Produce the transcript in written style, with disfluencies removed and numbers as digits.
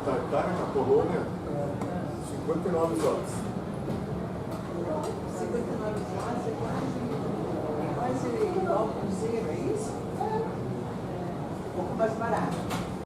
Tartaria, na Polônia, 59 horas. 59 horas é quase igual ao cruzeiro, é isso? Um pouco mais barato.